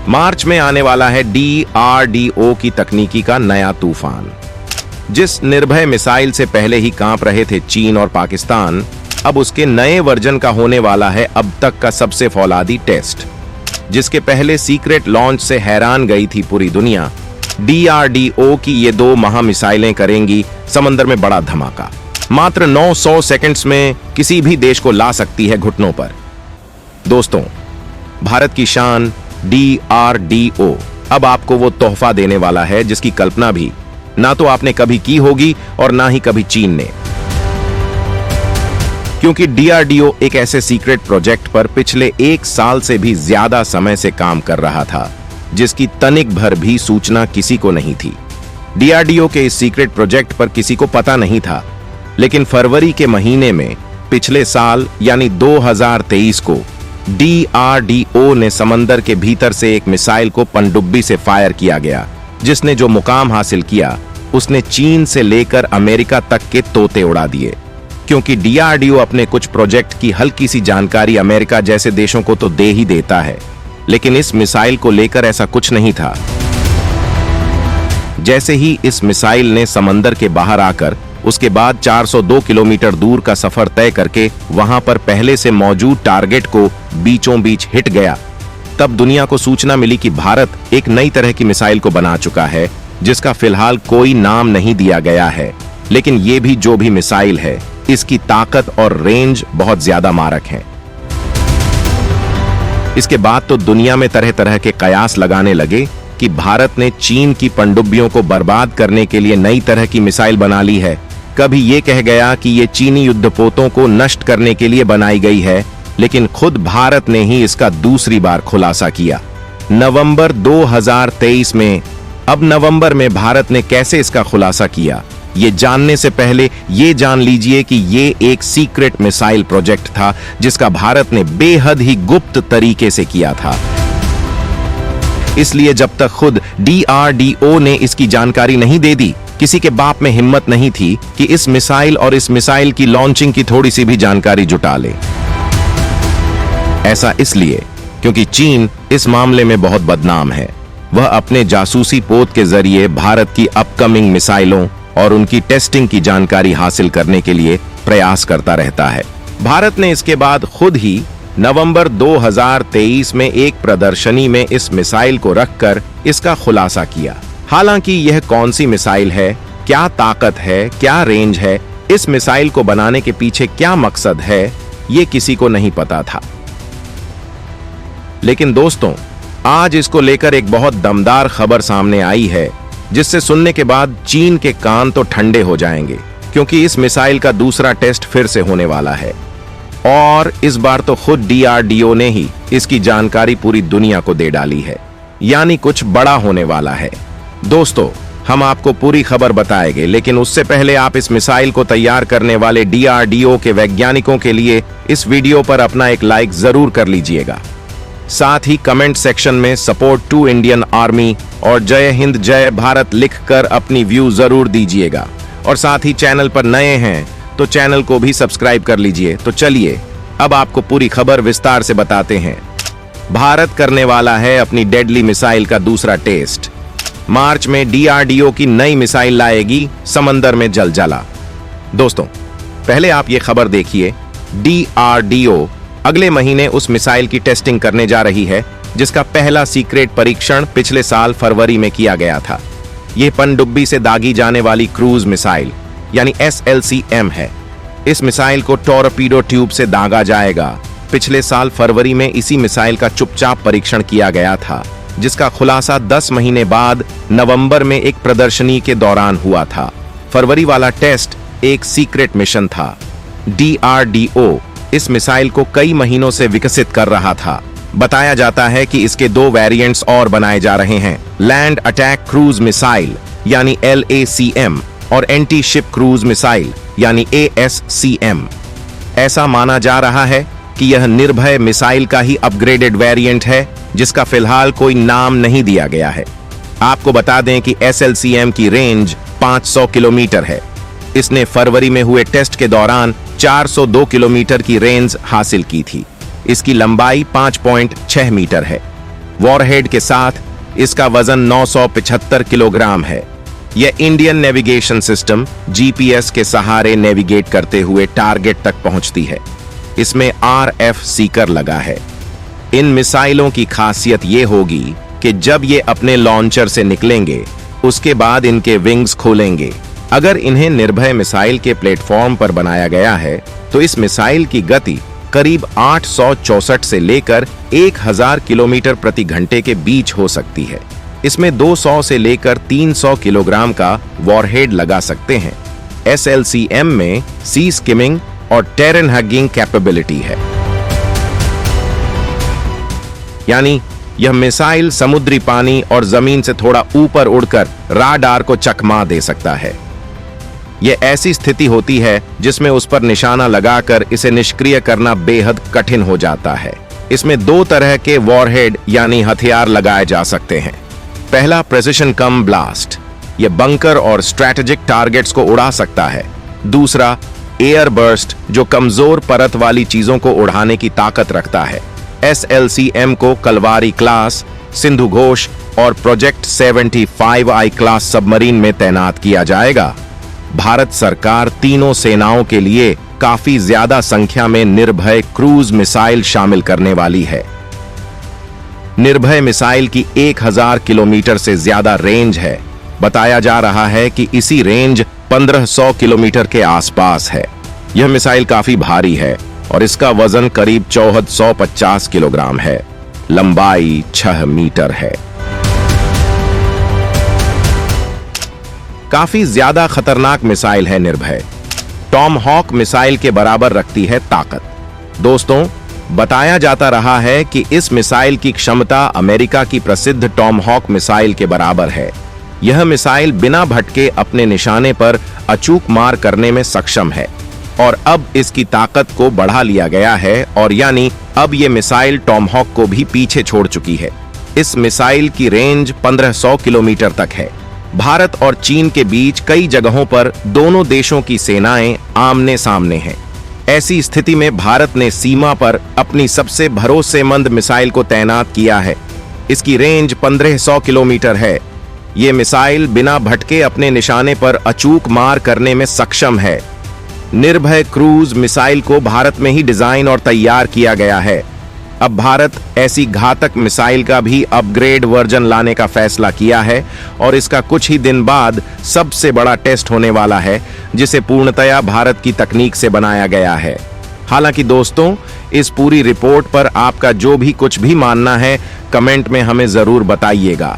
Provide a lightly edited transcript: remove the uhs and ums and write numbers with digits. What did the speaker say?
मार्च में आने वाला है DRDO की तकनीकी का नया तूफान। जिस निर्भय मिसाइल से पहले ही कांप रहे थे चीन और पाकिस्तान, अब उसके नए वर्जन का होने वाला है अब तक का सबसे फौलादी टेस्ट, जिसके पहले सीक्रेट लॉन्च से हैरान गई थी पूरी दुनिया। DRDO की ये 2 महामिसाइलें करेंगी समंदर में बड़ा धमाका। मात्र 900 सेकंड्स में किसी भी देश को ला सकती है घुटनों पर। दोस्तों, भारत की शान DRDO अब आपको वो तोहफा देने वाला है जिसकी कल्पना भी ना तो आपने कभी की होगी और ना ही कभी चीन ने। क्योंकि DRDO एक ऐसे सीक्रेट प्रोजेक्ट पर पिछले 1 साल से भी ज्यादा समय से काम कर रहा था, जिसकी तनिक भर भी सूचना किसी को नहीं थी। DRDO के इस सीक्रेट प्रोजेक्ट पर किसी को पता नहीं था, लेकिन फरवरी के महीने में पिछले साल यानी 2023 को DRDO ने समंदर के भीतर से एक मिसाइल को पनडुब्बी से फायर किया गया, जिसने जो मुकाम हासिल किया उसने चीन से लेकर अमेरिका तक के तोते उड़ा दिए। क्योंकि DRDO अपने कुछ प्रोजेक्ट की हल्की सी जानकारी अमेरिका जैसे देशों को तो दे ही देता है, लेकिन इस मिसाइल को लेकर ऐसा कुछ नहीं था। जैसे ही इस मिसाइल ने समंदर के बाहर आकर उसके बाद 402 किलोमीटर दूर का सफर तय करके वहां पर पहले से मौजूद टारगेट को बीचों बीच हिट गया, तब दुनिया को सूचना मिली कि भारत एक नई तरह की मिसाइल को बना चुका है, जिसका फिलहाल कोई नाम नहीं दिया गया है। लेकिन ये भी जो भी मिसाइल है, इसकी ताकत और रेंज बहुत ज्यादा मारक है। इसके बाद तो दुनिया में तरह तरह के कयास लगाने लगे कि भारत ने चीन की पनडुब्बियों को बर्बाद करने के लिए नई तरह की मिसाइल बना ली है। कभी ये कह गया कि ये चीनी युद्धपोतों को नष्ट करने के लिए बनाई गई है, लेकिन खुद भारत ने ही इसका दूसरी बार खुलासा किया नवंबर 2023 में। अब नवंबर में भारत ने कैसे इसका खुलासा किया, ये जानने से पहले ये जान लीजिए कि ये एक सीक्रेट मिसाइल प्रोजेक्ट था, जिसका भारत ने बेहद ही गुप्त तरीके से किया था। इसलिए जब तक खुद DRDO ने इसकी जानकारी नहीं दे दी, किसी के बाप में हिम्मत नहीं थी कि इस मिसाइल और इस मिसाइल की लॉन्चिंग की थोड़ी सी भी जानकारी जुटा ले। ऐसा इसलिए क्योंकि चीन इस मामले में बहुत बदनाम है। वह अपने जासूसी पोत के जरिए भारत की अपकमिंग मिसाइलों और उनकी टेस्टिंग की जानकारी हासिल करने के लिए प्रयास करता रहता है। भारत ने इसके बाद खुद ही नवंबर 2023 में एक प्रदर्शनी में इस मिसाइल को रखकर इसका खुलासा किया। हालांकि यह कौन सी मिसाइल है, क्या ताकत है, क्या रेंज है, इस मिसाइल को बनाने के पीछे क्या मकसद है, ये किसी को नहीं पता था। लेकिन दोस्तों, आज इसको लेकर एक बहुत दमदार खबर सामने आई है, जिससे सुनने के बाद चीन के कान तो ठंडे हो जाएंगे, क्योंकि इस मिसाइल का दूसरा टेस्ट फिर से होने वाला है और इस बार तो खुद DRDO ने ही इसकी जानकारी पूरी दुनिया को दे डाली है, यानी कुछ बड़ा होने वाला है। दोस्तों, हम आपको पूरी खबर बताएंगे, लेकिन उससे पहले आप इस मिसाइल को तैयार करने वाले DRDO के वैज्ञानिकों के लिए इस वीडियो पर अपना एक लाइक जरूर कर लीजिएगा। साथ ही कमेंट सेक्शन में सपोर्ट टू इंडियन आर्मी और जय हिंद जय भारत लिखकर अपनी व्यू जरूर दीजिएगा। और साथ ही चैनल पर नए हैं तो चैनल को भी सब्सक्राइब कर लीजिए। तो चलिए अब आपको पूरी खबर विस्तार से बताते हैं। भारत करने वाला है अपनी डेडली मिसाइल का दूसरा टेस्ट। मार्च में DRDO की नई मिसाइल लाएगी समंदर में जलजला। दोस्तों, पहले आप ये खबर देखिए। DRDO अगले महीने उस मिसाइल की टेस्टिंग करने जा रही है, जिसका पहला सीक्रेट परीक्षण पिछले साल फरवरी में किया गया था। यह पनडुब्बी से दागी जाने वाली क्रूज मिसाइल यानी SLCM है। इस मिसाइल को टॉरपीडो ट्यूब से दागा जाएगा। पिछले साल फरवरी में इसी मिसाइल का चुपचाप परीक्षण किया गया था, जिसका खुलासा 10 महीने बाद नवंबर में एक प्रदर्शनी के दौरान हुआ था। फरवरी वाला टेस्ट एक सीक्रेट मिशन था। DRDO इस मिसाइल को कई महीनों से विकसित कर रहा था। बताया जाता है कि इसके 2 वेरिएंट्स और बनाए जा रहे हैं, लैंड अटैक क्रूज मिसाइल यानी LACM और एंटी शिप क्रूज मिसाइल यानी ASCM। ऐसा माना जा रहा है कि यह निर्भय मिसाइल का ही अपग्रेडेड वेरिएंट है, जिसका फिलहाल कोई नाम नहीं दिया गया है। आपको बता दें कि SLCM की रेंज 500 किलोमीटर है। इसने फरवरी में हुए टेस्ट के दौरान 402 किलोमीटर की रेंज हासिल की थी। इसकी लंबाई 5.6 मीटर है। वॉरहेड के साथ इसका वजन 975 किलोग्राम है। यह इंडियन नेविगेशन सिस्टम जीपीएस के सहारे नेविगेट करते हुए टारगेट तक पहुंचती है। इसमें RF सीकर लगा है। इन मिसाइलों की खासियत यह होगी कि जब ये अपने लॉन्चर से निकलेंगे उसके बाद इनके विंग्स खोलेंगे। अगर इन्हें निर्भय मिसाइल के प्लेटफॉर्म पर बनाया गया है तो इस मिसाइल की गति करीब 864 से लेकर 1000 किलोमीटर प्रति घंटे के बीच हो सकती है। इसमें 200 से लेकर 300 किलोग्राम का वॉरहेड लगा सकते हैं। SLCM में सी स्किमिंग और टेरेन हगिंग कैपेबिलिटी है, यानी यह मिसाइल समुद्री पानी और जमीन से थोड़ा ऊपर उड़कर राडार को चकमा दे सकता है। यह ऐसी स्थिति होती है जिसमें उस पर निशाना लगाकर इसे निष्क्रिय करना बेहद कठिन हो जाता है। इसमें 2 तरह के वॉरहेड यानी हथियार लगाए जा सकते हैं। पहला प्रेसिशन कम ब्लास्ट, यह बंकर और स्ट्रैटेजिक टारगेट्स को उड़ा सकता है। दूसरा एयर बर्स्ट, जो कमजोर परत वाली चीजों को उड़ाने की ताकत रखता है। SLCM को कलवारी क्लास, सिंधु घोष और प्रोजेक्ट 75I क्लास सबमरीन में तैनात किया जाएगा। भारत सरकार तीनों सेनाओं के लिए काफी ज्यादा संख्या में निर्भय क्रूज मिसाइल शामिल करने वाली है। निर्भय मिसाइल की 1000 किलोमीटर से ज्यादा रेंज है। बताया जा रहा है कि इसी रेंज 1500 किलोमीटर के आसपास है। यह मिसाइल काफी भारी है और इसका वजन करीब 1450 किलोग्राम है। लंबाई 6 मीटर है। काफी ज्यादा खतरनाक मिसाइल है निर्भय। टॉमहॉक मिसाइल के बराबर रखती है ताकत। दोस्तों, बताया जाता रहा है कि इस मिसाइल की क्षमता अमेरिका की प्रसिद्ध टॉमहॉक मिसाइल के बराबर है। यह मिसाइल बिना भटके अपने निशाने पर अचूक मार करने में सक्षम है और अब इसकी ताकत को बढ़ा लिया गया है और यानी अब यह मिसाइल टॉमहॉक को भी पीछे छोड़ चुकी है। इस मिसाइल की रेंज 1500 किलोमीटर तक है। भारत और चीन के बीच कई जगहों पर दोनों देशों की सेनाएं आमने सामने हैं। ऐसी स्थिति में भारत ने सीमा पर अपनी सबसे भरोसेमंद मिसाइल को तैनात किया है। इसकी रेंज 1500 किलोमीटर है। ये मिसाइल बिना भटके अपने निशाने पर अचूक मार करने में सक्षम है। निर्भय क्रूज मिसाइल को भारत में ही डिजाइन और तैयार किया गया है। अब भारत ऐसी घातक मिसाइल का भी अपग्रेड वर्जन लाने का फैसला किया है और इसका कुछ ही दिन बाद सबसे बड़ा टेस्ट होने वाला है, जिसे पूर्णतया भारत की तकनीक से बनाया गया है। हालांकि दोस्तों, इस पूरी रिपोर्ट पर आपका जो भी कुछ भी मानना है, कमेंट में हमें जरूर बताइएगा।